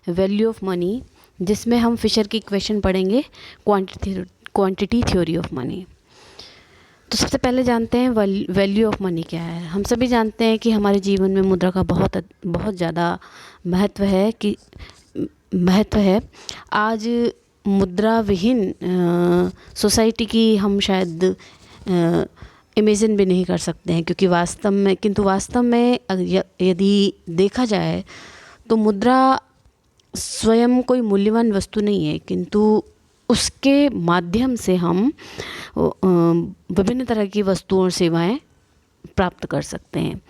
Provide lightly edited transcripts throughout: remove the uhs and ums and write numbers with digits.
Value of money, जिसमें हम Fisher की इक्वेशन पढ़ेंगे, क्वांटिटी थ्योरी ऑफ मनी। तो सबसे पहले जानते हैं वैल्यू ऑफ मनी क्या है। हम सभी जानते हैं कि हमारे जीवन में मुद्रा का बहुत ज़्यादा महत्व है। आज मुद्रा विहीन सोसाइटी की हम शायद इमेजिन भी नहीं कर सकते हैं, क्योंकि वास्तव में यदि देखा जाए तो मुद्रा स्वयं कोई मूल्यवान वस्तु नहीं है, किंतु उसके माध्यम से हम विभिन्न तरह की वस्तुओं और सेवाएं प्राप्त कर सकते हैं।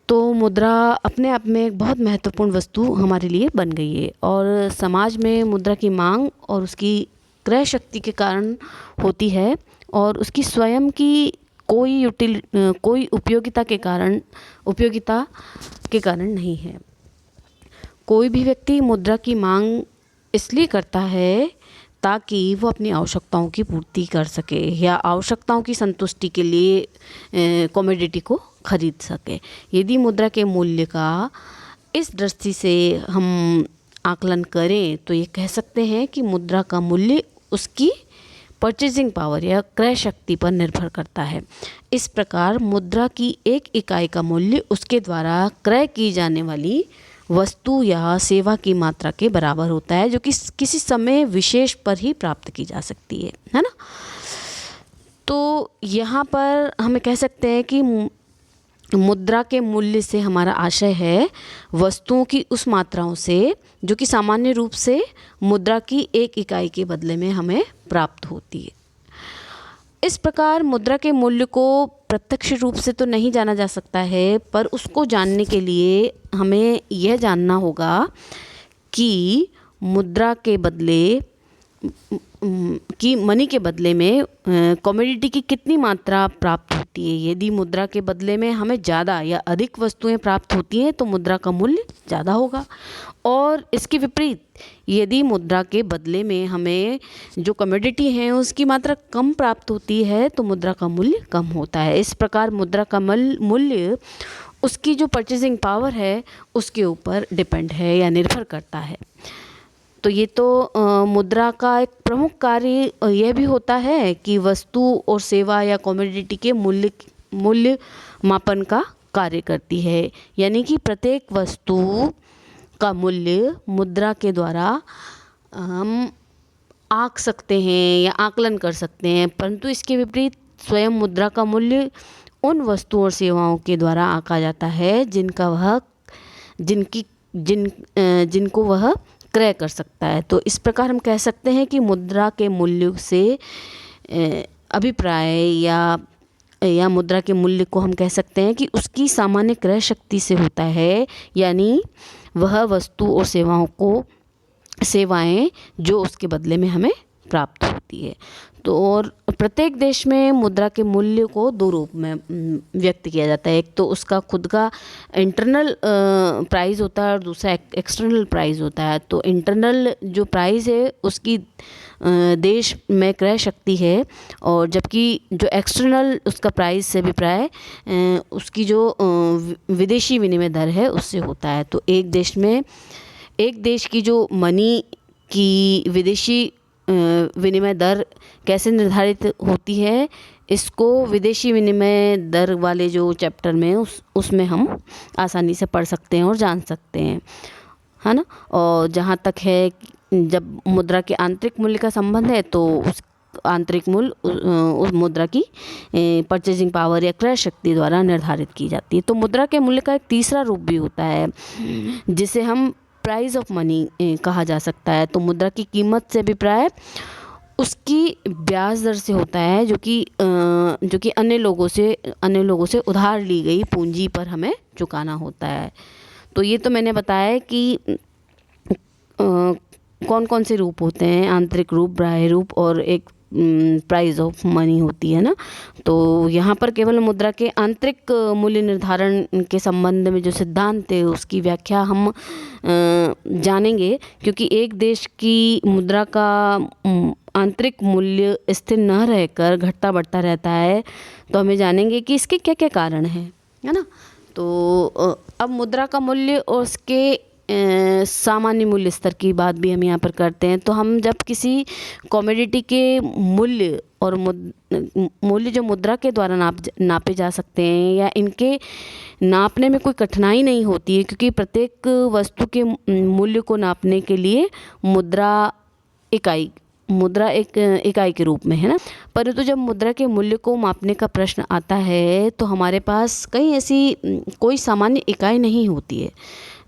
तो मुद्रा अपने आप में एक बहुत महत्वपूर्ण वस्तु हमारे लिए बन गई है, और समाज में मुद्रा की मांग और उसकी क्रय शक्ति के कारण होती है, और उसकी स्वयं की कोई उपयोगिता के कारण नहीं है। कोई भी व्यक्ति मुद्रा की मांग इसलिए करता है ताकि वो अपनी आवश्यकताओं की पूर्ति कर सके या आवश्यकताओं की संतुष्टि के लिए कमोडिटी को खरीद सके। यदि मुद्रा के मूल्य का इस दृष्टि से हम आकलन करें तो ये कह सकते हैं कि मुद्रा का मूल्य उसकी परचेजिंग पावर या क्रय शक्ति पर निर्भर करता है। इस प्रकार मुद्रा की एक इकाई का मूल्य उसके द्वारा क्रय की जाने वाली वस्तु या सेवा की मात्रा के बराबर होता है, जो कि किसी समय विशेष पर ही प्राप्त की जा सकती है ना। तो यहाँ पर हमें कह सकते हैं कि मुद्रा के मूल्य से हमारा आशय है वस्तुओं की उस मात्राओं से जो कि सामान्य रूप से मुद्रा की एक इकाई के बदले में हमें प्राप्त होती है। इस प्रकार मुद्रा के मूल्य को प्रत्यक्ष रूप से तो नहीं जाना जा सकता है, पर उसको जानने के लिए हमें यह जानना होगा कि मुद्रा के बदले मनी के बदले में कमोडिटी की कितनी मात्रा प्राप्त होती है। यदि मुद्रा के बदले में हमें ज़्यादा या अधिक वस्तुएं प्राप्त होती हैं तो मुद्रा का मूल्य ज़्यादा होगा, और इसके विपरीत यदि मुद्रा के बदले में हमें जो कमोडिटी है उसकी मात्रा कम प्राप्त होती है तो मुद्रा का मूल्य कम होता है। इस प्रकार मुद्रा का मूल्य उसकी जो परचेजिंग पावर है उसके ऊपर डिपेंड है या निर्भर करता है। तो ये तो मुद्रा का एक प्रमुख कार्य यह भी होता है कि वस्तु और सेवा या कमोडिटी के मूल्य मापन का कार्य करती है, यानी कि प्रत्येक वस्तु का मूल्य मुद्रा के द्वारा हम आंक सकते हैं या आकलन कर सकते हैं, परंतु इसके विपरीत स्वयं मुद्रा का मूल्य उन वस्तुओं और सेवाओं के द्वारा आंका जाता है जिनको वह क्रय कर सकता है। तो इस प्रकार हम कह सकते हैं कि मुद्रा के मूल्य से अभिप्राय या मुद्रा के मूल्य को हम कह सकते हैं कि उसकी सामान्य क्रय शक्ति से होता है, यानी वह वस्तु और सेवाएं जो उसके बदले में हमें प्राप्त होती है। तो और प्रत्येक देश में मुद्रा के मूल्य को दो रूप में व्यक्त किया जाता है। एक तो उसका खुद का इंटरनल प्राइस होता है और दूसरा एक्सटर्नल प्राइस होता है। तो इंटरनल जो प्राइस है उसकी देश में क्रय शक्ति है, और जबकि जो एक्सटर्नल उसका प्राइस से अभिप्राय उसकी जो विदेशी विनिमय दर है उससे होता है। तो एक देश की जो मनी की विदेशी विनिमय दर कैसे निर्धारित होती है, इसको विदेशी विनिमय दर वाले जो चैप्टर में उसमें हम आसानी से पढ़ सकते हैं और जान सकते हैं, है ना। और जहाँ तक है जब मुद्रा के आंतरिक मूल्य का संबंध है तो उस आंतरिक मूल्य उस मुद्रा की परचेजिंग पावर या क्रय शक्ति द्वारा निर्धारित की जाती है। तो मुद्रा के मूल्य का एक तीसरा रूप भी होता है जिसे हम प्राइस ऑफ मनी कहा जा सकता है। तो मुद्रा की कीमत से अभिप्राय उसकी ब्याज दर से होता है, जो कि अन्य लोगों से उधार ली गई पूंजी पर हमें चुकाना होता है। तो ये तो मैंने बताया कि कौन कौन से रूप होते हैं, आंतरिक रूप, बाह्य रूप और एक प्राइस ऑफ मनी होती है ना। तो यहाँ पर केवल मुद्रा के आंतरिक मूल्य निर्धारण के संबंध में जो सिद्धांत है उसकी व्याख्या हम जानेंगे, क्योंकि एक देश की मुद्रा का आंतरिक मूल्य स्थिर न रहकर घटता बढ़ता रहता है। तो हमें जानेंगे कि इसके क्या क्या कारण हैं, है ना। तो अब मुद्रा का मूल्य और उसके सामान्य मूल्य स्तर की बात भी हम यहाँ पर करते हैं। तो हम जब किसी कमोडिटी के मूल्य और मूल्य जो मुद्रा के द्वारा नापे जा सकते हैं या इनके नापने में कोई कठिनाई नहीं होती है, क्योंकि प्रत्येक वस्तु के मूल्य को नापने के लिए मुद्रा एक इकाई के रूप में है ना। परंतु जब मुद्रा के मूल्य को मापने का प्रश्न आता है तो हमारे पास कहीं ऐसी कोई सामान्य इकाई नहीं होती है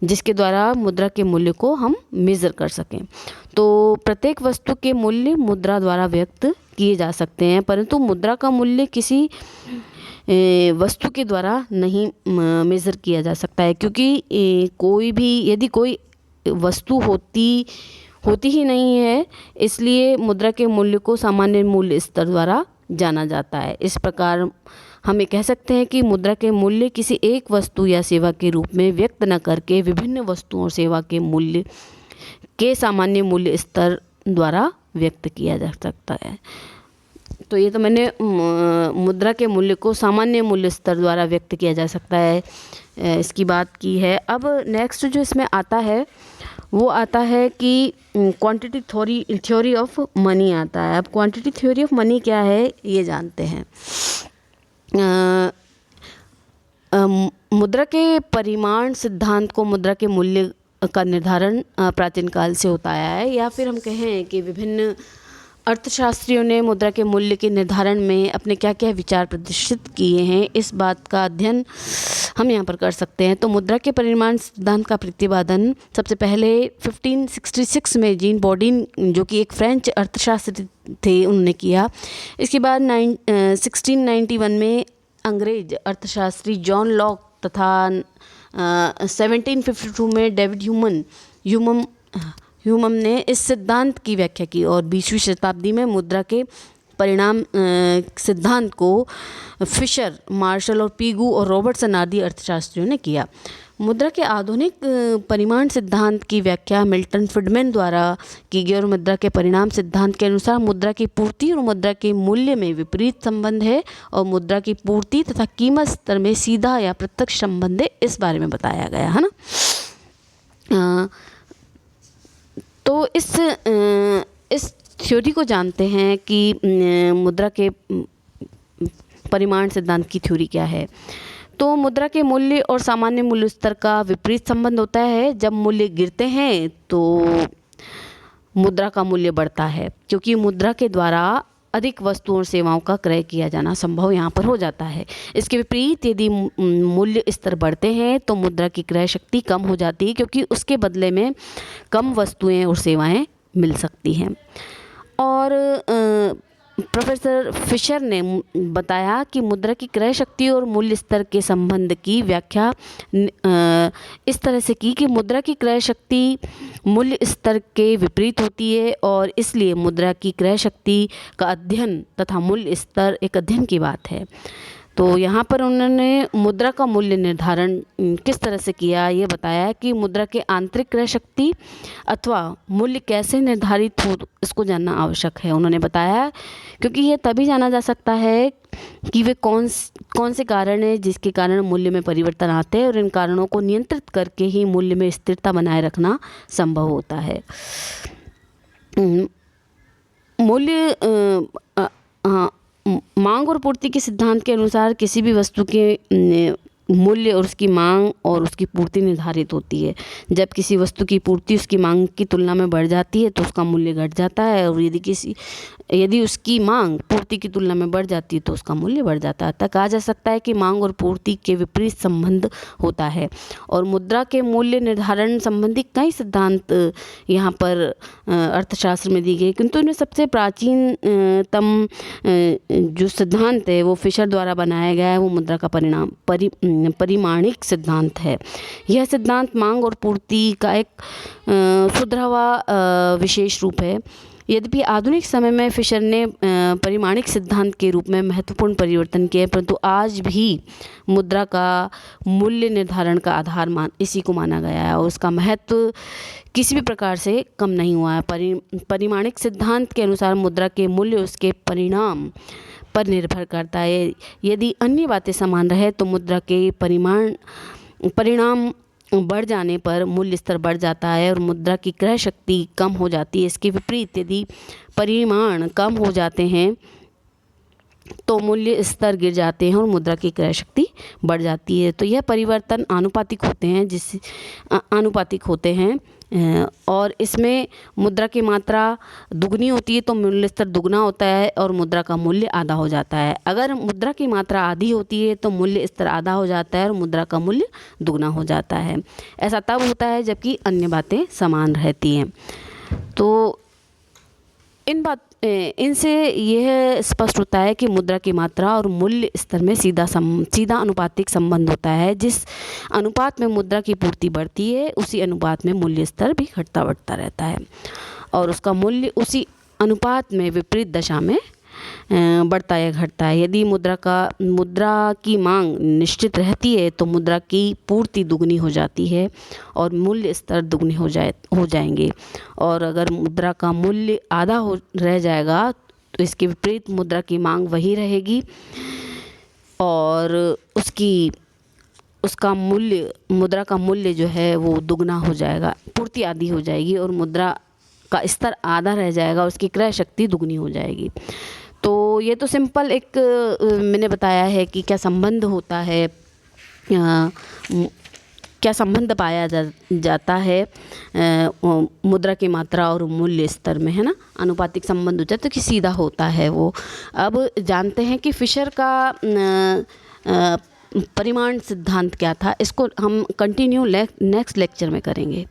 जिसके द्वारा मुद्रा के मूल्य को हम मेज़र कर सकें। तो प्रत्येक वस्तु के मूल्य मुद्रा द्वारा व्यक्त किए जा सकते हैं, परंतु मुद्रा का मूल्य किसी वस्तु के द्वारा नहीं मेज़र किया जा सकता है, क्योंकि यदि कोई वस्तु होती ही नहीं है, इसलिए मुद्रा के मूल्य को सामान्य मूल्य स्तर द्वारा जाना जाता है। इस प्रकार हम ये कह सकते हैं कि मुद्रा के मूल्य किसी एक वस्तु या सेवा के रूप में व्यक्त न करके विभिन्न वस्तुओं और सेवा के मूल्य के सामान्य मूल्य स्तर द्वारा व्यक्त किया जा सकता है। तो ये तो मैंने मुद्रा के मूल्य को सामान्य मूल्य स्तर द्वारा व्यक्त किया जा सकता है इसकी बात की है। अब नेक्स्ट जो इसमें आता है वो आता है कि क्वांटिटी थ्योरी ऑफ मनी आता है। अब क्वांटिटी थ्योरी ऑफ मनी क्या है ये जानते हैं। मुद्रा के परिमाण सिद्धांत को मुद्रा के मूल्य का निर्धारण प्राचीन काल से होता आया है, या फिर हम कहें कि विभिन्न अर्थशास्त्रियों ने मुद्रा के मूल्य के निर्धारण में अपने क्या क्या विचार प्रदर्शित किए हैं, इस बात का अध्ययन हम यहाँ पर कर सकते हैं। तो मुद्रा के परिमाण सिद्धांत का प्रतिपादन सबसे पहले 1566 में जीन बॉडीन, जो कि एक फ्रेंच अर्थशास्त्री थे, उन्होंने किया। इसके बाद 1691 में अंग्रेज अर्थशास्त्री जॉन लॉक तथा 1752 में डेविड ह्यूमम ने इस सिद्धांत की व्याख्या की, और 20वीं शताब्दी में मुद्रा के परिणाम सिद्धांत को फिशर, मार्शल और पीगू और रॉबर्टसन आदि अर्थशास्त्रियों ने किया। मुद्रा के आधुनिक परिमाण सिद्धांत की व्याख्या मिल्टन फ्रीडमैन द्वारा की गई, और मुद्रा के परिणाम सिद्धांत के अनुसार मुद्रा की पूर्ति और मुद्रा के मूल्य में विपरीत संबंध है, और मुद्रा की पूर्ति तथा कीमत स्तर में सीधा या प्रत्यक्ष संबंध है, इस बारे में बताया गया है ना। तो इस थ्योरी को जानते हैं कि मुद्रा के परिमाण सिद्धांत की थ्योरी क्या है। तो मुद्रा के मूल्य और सामान्य मूल्य स्तर का विपरीत संबंध होता है। जब मूल्य गिरते हैं तो मुद्रा का मूल्य बढ़ता है, क्योंकि मुद्रा के द्वारा अधिक वस्तुओं और सेवाओं का क्रय किया जाना संभव यहाँ पर हो जाता है। इसके विपरीत यदि मूल्य स्तर बढ़ते हैं तो मुद्रा की क्रय शक्ति कम हो जाती है, क्योंकि उसके बदले में कम वस्तुएं और सेवाएं मिल सकती हैं। और प्रोफेसर फिशर ने बताया कि मुद्रा की क्रय शक्ति और मूल्य स्तर के संबंध की व्याख्या इस तरह से की कि मुद्रा की क्रय शक्ति मूल्य स्तर के विपरीत होती है, और इसलिए मुद्रा की क्रय शक्ति का अध्ययन तथा मूल्य स्तर एक अध्ययन की बात है। तो यहाँ पर उन्होंने मुद्रा का मूल्य निर्धारण किस तरह से किया, ये बताया कि मुद्रा के आंतरिक क्रय शक्ति अथवा मूल्य कैसे निर्धारित हो, इसको जानना आवश्यक है। उन्होंने बताया क्योंकि ये तभी जाना जा सकता है कि वे कौन से कारण हैं जिसके कारण मूल्य में परिवर्तन आते हैं, और इन कारणों को नियंत्रित करके ही मूल्य में स्थिरता बनाए रखना संभव होता है। मांग और पूर्ति के सिद्धांत के अनुसार किसी भी वस्तु के मूल्य और उसकी मांग और उसकी पूर्ति निर्धारित होती है। जब किसी वस्तु की पूर्ति उसकी मांग की तुलना में बढ़ जाती है तो उसका मूल्य घट जाता है, और यदि उसकी मांग पूर्ति की तुलना में बढ़ जाती है तो उसका मूल्य बढ़ जाता है। अतः कहा जा सकता है कि मांग और पूर्ति के विपरीत संबंध होता है। और मुद्रा के मूल्य निर्धारण संबंधी कई सिद्धांत यहाँ पर अर्थशास्त्र में दी गई, किंतु इनमें सबसे प्राचीनतम जो सिद्धांत है वो फिशर द्वारा बनाया गया है, वो मुद्रा का परिमाणिक सिद्धांत है। यह सिद्धांत मांग और पूर्ति का एक सुधरा हुआ विशेष रूप है। यद्यपि आधुनिक समय में फिशर ने परिमाणिक सिद्धांत के रूप में महत्वपूर्ण परिवर्तन किए, परंतु आज भी मुद्रा का मूल्य निर्धारण का आधार इसी को माना गया है, और उसका महत्व किसी भी प्रकार से कम नहीं हुआ है। परिमाणिक सिद्धांत के अनुसार मुद्रा के मूल्य उसके परिणाम पर निर्भर करता है। यदि अन्य बातें समान रहे तो मुद्रा के परिणाम बढ़ जाने पर मूल्य स्तर बढ़ जाता है और मुद्रा की क्रय शक्ति कम हो जाती है। इसके विपरीत यदि परिमाण कम हो जाते हैं तो मूल्य स्तर गिर जाते हैं और मुद्रा की क्रय शक्ति बढ़ जाती है। तो यह परिवर्तन आनुपातिक होते हैं और इसमें मुद्रा की मात्रा दुगनी होती है तो मूल्य स्तर दुगना होता है और मुद्रा का मूल्य आधा हो जाता है। अगर मुद्रा की मात्रा आधी होती है तो मूल्य स्तर आधा हो जाता है और मुद्रा का मूल्य दुगना हो जाता है। ऐसा तब होता है जबकि अन्य बातें समान रहती हैं। तो इनसे यह स्पष्ट होता है कि मुद्रा की मात्रा और मूल्य स्तर में सीधा अनुपातिक संबंध होता है। जिस अनुपात में मुद्रा की पूर्ति बढ़ती है उसी अनुपात में मूल्य स्तर भी घटता बढ़ता रहता है और उसका मूल्य उसी अनुपात में विपरीत दशा में बढ़ता या घटता है। यदि मुद्रा की मांग निश्चित रहती है तो मुद्रा की पूर्ति दुगनी हो जाती है और मूल्य स्तर दुगने हो जाएंगे और अगर मुद्रा का मूल्य आधा रह जाएगा तो इसके विपरीत मुद्रा की मांग वही रहेगी और मुद्रा का मूल्य जो है वो दुगना हो जाएगा, पूर्ति आधी हो जाएगी और मुद्रा का स्तर आधा रह जाएगा, उसकी क्रय शक्ति दुगनी हो जाएगी। तो ये तो सिंपल एक मैंने बताया है कि क्या संबंध होता है, क्या संबंध पाया जाता है मुद्रा की मात्रा और मूल्य स्तर में, है ना। अनुपातिक संबंध होता है तो कि सीधा होता है वो। अब जानते हैं कि फिशर का परिमाण सिद्धांत क्या था। इसको हम कंटिन्यू नेक्स्ट लेक्चर में करेंगे।